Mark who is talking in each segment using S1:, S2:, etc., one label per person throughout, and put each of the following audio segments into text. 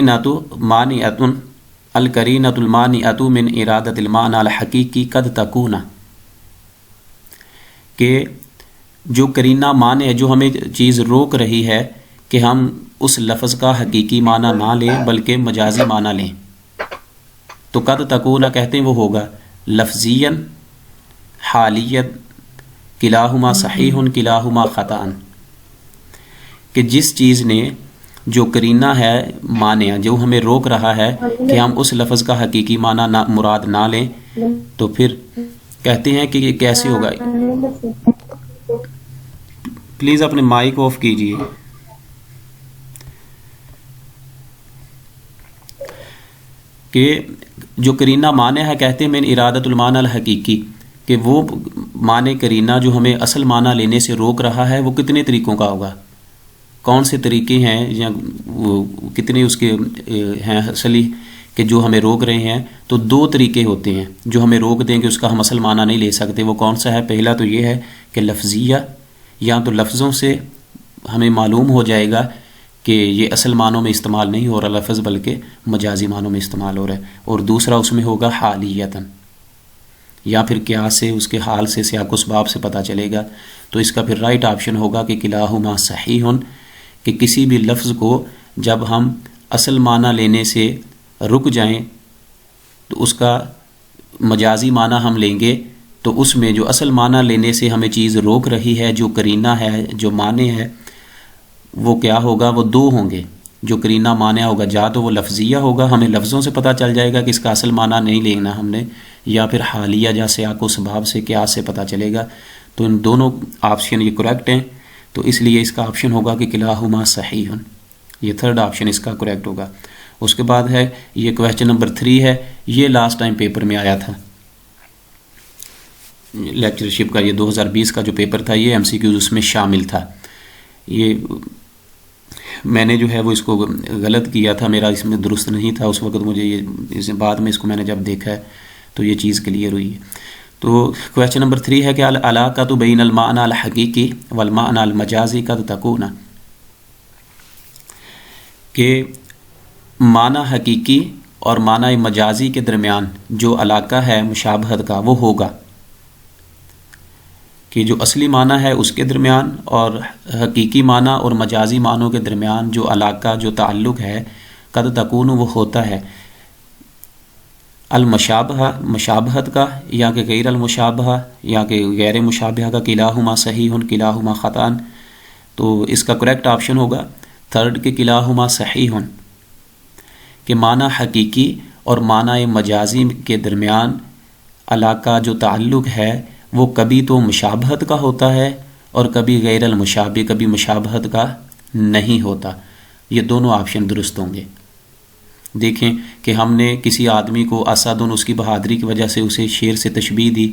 S1: अलकरीनतु मानिअतुन अलकरीनतुल मानिअतु मिन इरादतिल माना अल हकीकी कद तकूना, कि जो करीना माने जो हमें चीज़ रोक रही है कि हम उस लफ्ज़ का हकीकी माना ना लें बल्कि मजाजी माना लें, तो कद तकूना कहते हैं वो होगा लफ्ज़ियन हालियन किलाहुमा सहीहुन किलाहुमा ख़ताअन, कि जिस चीज़ ने जो करीना है माने जो हमें रोक रहा है कि हम उस लफ्ज़ का हकीकी माना ना मुराद ना लें, तो फिर कहते हैं कि ये कैसे होगा। प्लीज़ अपने माइक ऑफ कीजिए। कि जो करीना माने है कहते हैं मैंने इरादतुल माना अल हकीकी, कि वो माने करीना जो हमें असल माना लेने से रोक रहा है वो कितने तरीक़ों का होगा, कौन से तरीके हैं या वो कितने उसके हैं असली कि जो हमें रोक रहे हैं। तो दो तरीके होते हैं जो हमें रोक दें कि उसका हम असल माना नहीं ले सकते। वो कौन सा है? पहला तो ये है कि लफ्ज़िया, या तो लफ्ज़ों से हमें मालूम हो जाएगा कि ये असल मानों में इस्तेमाल नहीं हो रहा लफ्ज़ बल्कि मजाजी मानों में इस्तेमाल हो रहा है। और दूसरा उसमें होगा हालियतन, या फिर क्या से उसके हाल से सियाक़ असबाब से पता चलेगा। तो इसका फिर राइट ऑप्शन होगा कि किलाहुमा सहीहुन, कि किसी भी लफ्ज़ को जब हम असल माना लेने से रुक जाएं तो उसका मजाजी माना हम लेंगे, तो उसमें जो असल माना लेने से हमें चीज़ रोक रही है जो करीना है जो माने है वो क्या होगा, वो दो होंगे। जो करीना माने होगा या तो वो लफ्ज़िया होगा, हमें लफ्ज़ों से पता चल जाएगा कि इसका असल माना नहीं लेना हमने, या फिर हालिया जैसे सियाक़ स्वभाव से क्या से पता चलेगा। तो इन दोनों ऑप्शन ये करेक्ट हैं, तो इसलिए इसका ऑप्शन होगा कि किलाहुमा सहीहुन, ये थर्ड ऑप्शन इसका करेक्ट होगा। उसके बाद है ये क्वेश्चन नंबर 3 है, ये लास्ट टाइम पेपर में आया था लेक्चरशिप का, ये 2020 का जो पेपर था ये MCQ उसमें शामिल था। ये मैंने जो है वो इसको गलत किया था, मेरा इसमें दुरुस्त नहीं था उस वक्त, मुझे ये बाद में इसको मैंने जब देखा है तो ये चीज़ क्लियर हुई है। तो क्वेश्चन नंबर 3 है कि अलाक़तु बैन अल माना अल हकीकी वल माना अल मजाजी कद तकूना, कि माना हकीकी और माना मजाजी के दरमियान जो अलाक़ा है मुशाबहत का वो होगा, कि जो असली माना है उसके दरमियान और हकीकी माना और मजाजी मानों के दरमियान जो अलाक़ा जो ताल्लुक़ है कद तकून वो होता है अल मुशाबहा मुशाबहत का, या कि गैर अल मुशाबहा या कि गैर मुशाबहा का, किलाहुमा सहीहुन किलाहुमा ख़तान। तो इसका करेक्ट ऑप्शन होगा थर्ड के किलाहुमा सहीहुन, कि माना हकीकी और माना मजाजी के दरमियान अलाक़ा जो ताल्लुक़ है वो कभी तो मुशाबहत का होता है और कभी गैर अल मुशाबह कभी मुशाबहत का नहीं होता। ये दोनों ऑप्शन दुरुस्त होंगे। देखें कि हमने किसी आदमी को असदुन उसकी बहादुरी की वजह से उसे शेर से तशबीह दी,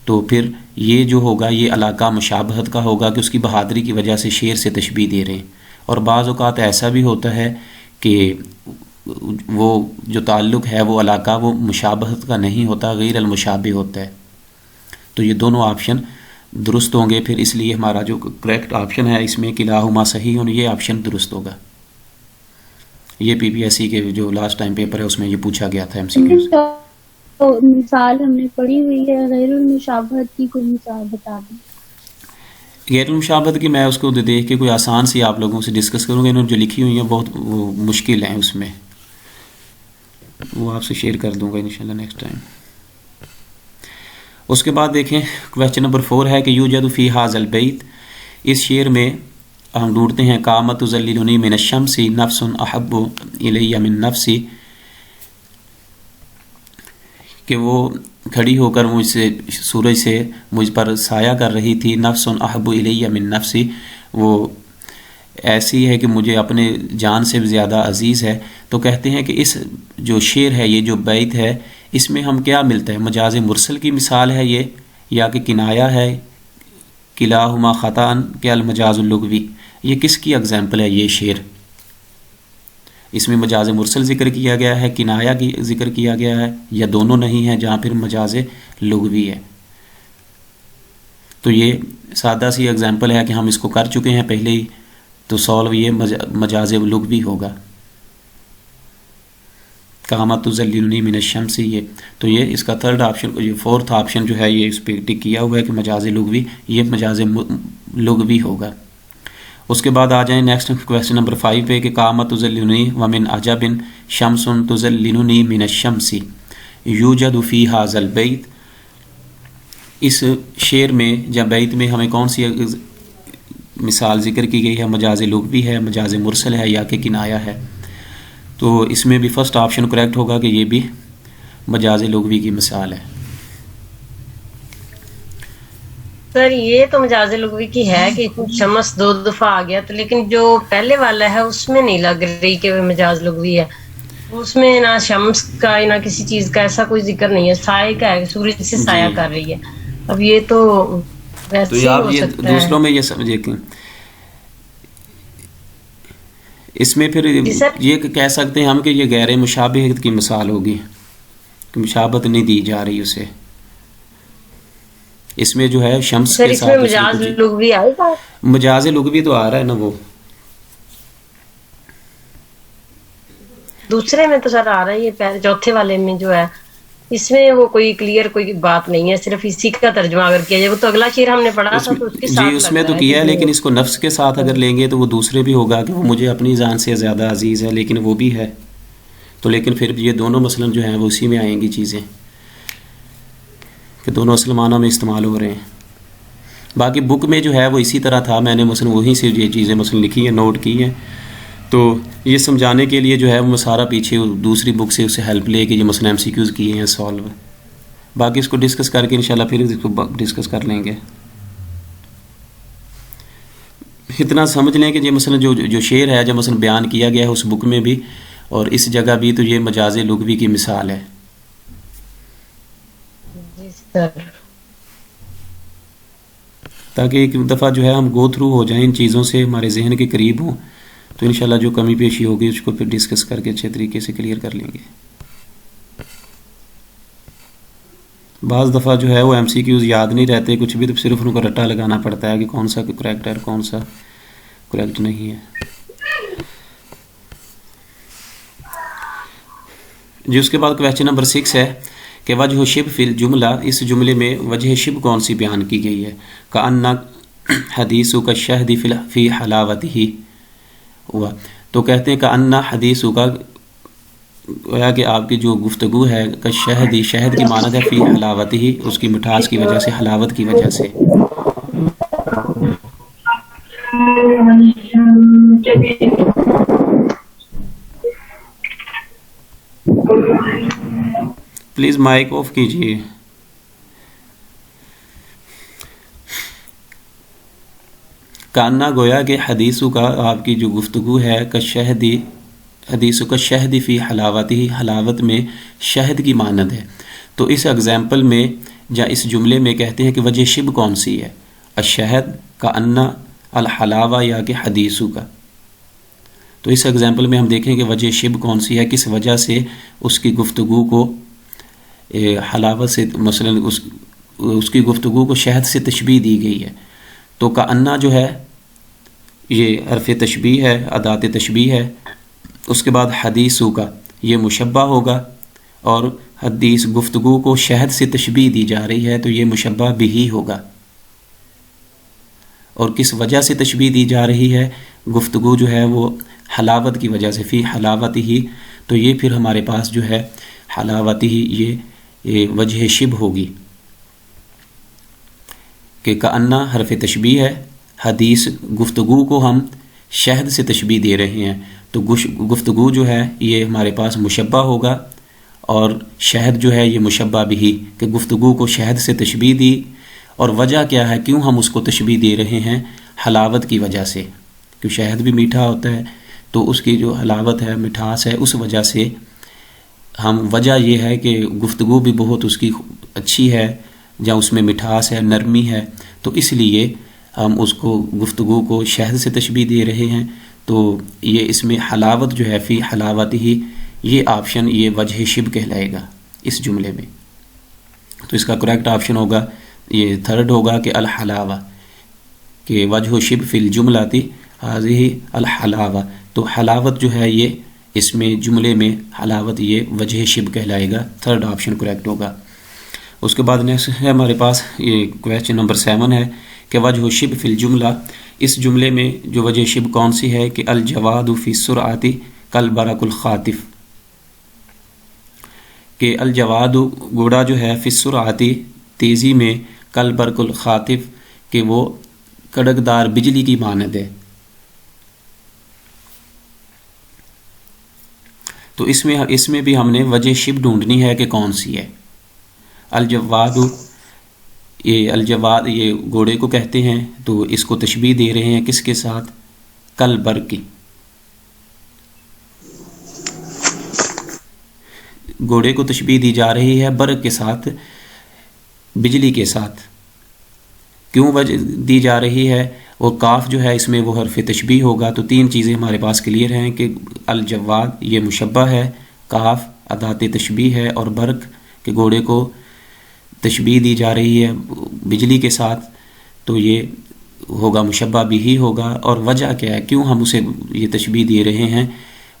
S1: तो फिर ये जो होगा ये अलाक़ा मुशाबहत का होगा कि उसकी बहादुरी की वजह से शेर से तशबीह दे रहे हैं। और बाज़ औक़ात ऐसा भी होता है कि वो जो ताल्लुक़ है वो अलाक़ा वो मुशाबहत का नहीं होता, गैर अल मुशाबह होता है। तो ये दोनों ऑप्शन दुरुस्त होंगे। फिर इसलिए हमारा जो करेक्ट ऑप्शन है इसमें किलाहुमा सहीहुन, ये ऑप्शन दुरुस्त होगा। ये PPSC के जो लास्ट टाइम पेपर है उसमें ये पूछा गया था MCQ।
S2: तो मिसाल हमने पढ़ी हुई है गैरुल मुशाबहत की, कोई मिसाल बता दें।
S1: गैरुल मुशाबहत की मैं उसको देख के कोई आसान सी आप लोगों से डिस्कस करूँगा। इन्होंने जो लिखी हुई है बहुत वो मुश्किल है, उसमें वो आपसे शेयर कर दूँगा इंशाल्लाह नेक्स्ट टाइम। उसके बाद देखें क्वेश्चन नंबर 4 है कि यूजद फ़ी हाज़ल बैत, इस शेर में हम ढूंढते हैं कामत ज़ल्लिलुनी मिन अश-शम्सी नफ्सुन अहब्बु इलैया मिन नफ्सी, कि वो खड़ी होकर मुझसे सूरज से मुझ पर साया कर रही थी। नफ्सुन अहब्बु इलैया मिन नफ्सी, वो ऐसी है कि मुझे अपने जान से भी ज़्यादा अज़ीज़ है। तो कहते हैं कि इस जो शेर है ये जो बैत है इसमें हम क्या मिलता है, मजाज मुरसल की मिसाल है ये, या कि किनाया है किलाहुमा ख़तान के अल मजाज़ुल लुग़वी, ये किसकी एग्जाम्पल है ये शेर। इसमें मजाज मुरसल ज़िक्र किया गया है, किनाया की ज़िक्र किया गया है, या दोनों नहीं है जहाँ फिर मजाज लुग़वी है। तो ये सादा सी एग्जाम्पल है कि हम इसको कर चुके हैं पहले ही। تو سالو یہ مجاز لغوی ہوگا. قامت تذللنی من الشمس، یہ تو یہ اس کا تھرڈ آپشن، یہ فورتھ آپشن جو ہے یہ اس پہ ٹک کیا ہوا ہے کہ مجاز لغوی، یہ مجاز لغوی ہوگا. اس کے بعد آ جائیں نیکسٹ کویسچن نمبر 5 پہ کہ قامت تذللنی ومن عجب شمس تذللنی من الشمس یوجد فی ھذا البیت. اس شعر میں یا بیت میں ہمیں کون سی مثال ذکر کی گئی ہے؟ مجاز لغوی ہے، مجاز مرسل ہے یا کہ کنایا ہے؟ تو اس میں بھی فرسٹ آپشن کریکٹ ہوگا کہ یہ بھی مجاز لغوی کی مثال ہے.
S3: سر یہ تو مجاز لغوی کی ہے کہ شمس 2 دفعہ آ گیا، تو لیکن جو پہلے والا ہے اس میں نہیں لگ رہی کہ وہ مجاز لغوی ہے. اس میں نہ شمس کا نہ کسی چیز کا ایسا کوئی ذکر نہیں ہے، سائے کا ہے، سورج سے سایہ کر رہی ہے. اب یہ تو ویسے ہی
S1: آپ
S3: ہو
S1: یہ
S3: سکتا ہے.
S1: دوسروں میں یہ سمجھے کہ اس میں پھر یہ کہہ سکتے ہیں ہم کہ یہ غیر مشابہت کی مثال ہوگی کہ مشابہت نہیں دی جا رہی اسے. اس میں جو ہے شمس
S3: سر
S1: کے
S3: اس میں
S1: ساتھ
S3: مجاز لغوی آئے گا؟
S1: مجاز لغوی تو آ رہا ہے نا، وہ
S3: دوسرے میں تو سر آ رہا ہے، یہ چوتھے والے میں جو ہے اس میں وہ کوئی کلیئر کوئی بات نہیں ہے، صرف اسی کا ترجمہ اگر کیا جائے. وہ تو اگلا شعر ہم نے پڑھا تھا تو اس کے
S1: جی
S3: ساتھ
S1: اس
S3: لگ
S1: میں
S3: رہا
S1: تو
S3: ہے
S1: کیا ہے،
S3: کہ
S1: لیکن اس کو نفس کے ساتھ اگر لیں گے تو وہ دوسرے بھی ہوگا کہ وہ مجھے اپنی جان سے زیادہ عزیز ہے، لیکن وہ بھی ہے. تو لیکن پھر یہ دونوں مثلاً جو ہیں وہ اسی میں آئیں گی چیزیں کہ دونوں اصل معنی میں استعمال ہو رہے ہیں. باقی بک میں جو ہے وہ اسی طرح تھا، میں نے مثلاً وہیں سے یہ چیزیں مثلاً لکھی ہیں، نوٹ کی ہیں. تو یہ سمجھانے کے لیے جو ہے وہ سارا پیچھے دوسری بک سے اسے ہیلپ لے کے یہ مثلاً MCQs کیے ہیں سالو. باقی اس کو ڈسکس کر کے انشاءاللہ پھر اس کو ڈسکس کر لیں گے. اتنا سمجھ لیں کہ یہ مثلا جو شعر ہے جو مثلا بیان کیا گیا ہے اس بک میں بھی اور اس جگہ بھی، تو یہ مجاز لغوی کی مثال ہے.
S3: جی سر.
S1: تاکہ ایک دفعہ جو ہے ہم گو تھرو ہو جائیں ان چیزوں سے، ہمارے ذہن کے قریب ہوں، تو انشاءاللہ جو کمی پیشی ہوگی اس کو پھر ڈسکس کر کے اچھے طریقے سے کلیئر کر لیں گے. بعض دفعہ جو ہے وہ MCQs یاد نہیں رہتے کچھ بھی، تو صرف ان کو رٹا لگانا پڑتا ہے کہ کون سا کریکٹ ہے اور کون سا کریکٹ نہیں ہے. جی اس کے بعد کویسچن نمبر 6 ہے کہ وجہ شب فی الجملہ، اس جملے میں وجہ شب کون سی بیان کی گئی ہے؟ کأن حدیث کا شہد فی حلاوتہ ہوا. تو کہتے ہیں کأن حدیث کا گویا کہ آپ کی جو گفتگو ہے کا شہد کی مانند ہے فی حلاوتہ، اس کی مٹھاس کی وجہ سے، حلاوت کی وجہ سے. پلیز مائک آف کیجیے. کانا گویا کہ حدیث کا آپ کی جو گفتگو ہے کا شہدی، حدیث کا شہد فی حلاوت ہی، حلاوت میں شہد کی مانند ہے. تو اس ایگزامپل میں یا اس جملے میں کہتے ہیں کہ وجہ شب کون سی ہے؟ الشہد کا انا، الحلاوہ یا کہ حدیث کا. تو اس ایگزامپل میں ہم دیکھیں کہ وجہ شب کون سی ہے، کس وجہ سے اس کی گفتگو کو حلاوت سے، مثلا اس کی گفتگو کو شہد سے تشبیہ دی گئی ہے. تو کا انا جو ہے یہ حرف تشبیہ ہے، ادات تشبیہ ہے. اس کے بعد حدیثو کا یہ مشبہ ہوگا، اور حدیث گفتگو کو شہد سے تشبیہ دی جا رہی ہے تو یہ مشبہ بھی ہوگا. اور کس وجہ سے تشبیہ دی جا رہی ہے؟ گفتگو جو ہے وہ حلاوت کی وجہ سے، فی حلاوت ہی. تو یہ پھر ہمارے پاس جو ہے حلاوت ہی یہ وجہ شب ہوگی کہ کأنہ حرف تشبیہ ہے، حدیث گفتگو کو ہم شہد سے تشبیہ دے رہے ہیں تو گفتگو جو ہے یہ ہمارے پاس مشبہ ہوگا، اور شہد جو ہے یہ مشبہ بھی، کہ گفتگو کو شہد سے تشبیہ دی. اور وجہ کیا ہے، کیوں ہم اس کو تشبیہ دے رہے ہیں؟ حلاوت کی وجہ سے، کہ شہد بھی میٹھا ہوتا ہے تو اس کی جو حلاوت ہے، مٹھاس ہے، اس وجہ سے ہم، وجہ یہ ہے کہ گفتگو بھی بہت اس کی اچھی ہے، یا اس میں مٹھاس ہے، نرمی ہے، تو اس لیے ہم اس کو گفتگو کو شہد سے تشبیہ دے رہے ہیں. تو یہ اس میں حلاوت جو ہے فی حلاوت ہی، یہ آپشن یہ وجہ شب کہلائے گا اس جملے میں. تو اس کا کریکٹ آپشن ہوگا یہ تھرڈ ہوگا کہ الحلاوہ، کہ وجہ شب فی الجملہ تھی हाज़िही अल-हलावा, तो हलावत जो है ये इसमें जुमले में हलावत ये वजह शिब कहलाएगा। थर्ड ऑप्शन करेक्ट होगा। उसके बाद नेक्स्ट है हमारे पास ये क्वेश्चन नंबर 7 है कि वजह शिब फिल जुमला, इस जुमले में जो वजह शिब कौन सी है कि अल जवादु फी सुरआती कल बरकुल खातिफ, कि अल जवादु घोड़ा जो है फी सुरआती तेज़ी में, कल बरकुल खातिफ कि वो कड़कदार बिजली की मानद है। तो इसमें भी हमने वजह शिब ढूंढनी है कि कौन सी है। अलजवादु, ये अलजवाद ये घोड़े को कहते हैं, तो इसको तशबीह दे रहे हैं किसके साथ? कल बर्क की। घोड़े को तशबीह दी जा रही है बर्क के साथ, बिजली के साथ। क्यों वजह दी जा रही है? वो काफ जो है इसमें वो हरफ तशबीह होगा। तो 3 चीज़ें हमारे पास क्लियर हैं कि अलजवाद ये मुशब्बा है, काफ अदात तशबीह है, और बर्क के घोड़े को तशबीह दी जा रही है बिजली के साथ, तो ये होगा मुशब्बा भी ही होगा। और वजह क्या है, क्यों हम उसे ये तशबीह दे रहे हैं?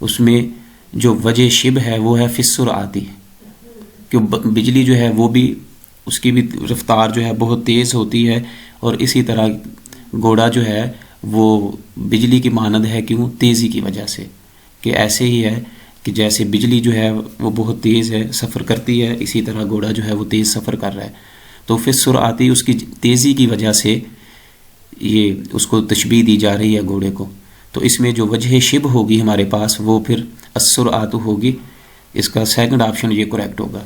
S1: उसमें जो वजह शिब है वो है फिस्सुर आती, कि बिजली जो है वो भी उसकी भी रफ्तार जो है बहुत तेज़ होती है, और इसी तरह घोड़ा जो है वो बिजली की मानद है। क्यों? तेज़ी की वजह से, कि ऐसे ही है कि जैसे बिजली जो है वो बहुत तेज़ है, सफ़र करती है, इसी तरह घोड़ा जो है वो तेज़ सफ़र कर रहा है। तो फिर सुरआती उसकी तेज़ी की वजह से ये उसको तशबीह दी जा रही है घोड़े को। तो इसमें जो वजह शिब होगी हमारे पास वो फिर अस्सुरआतु होगी। इसका सेकंड ऑप्शन ये करेक्ट होगा।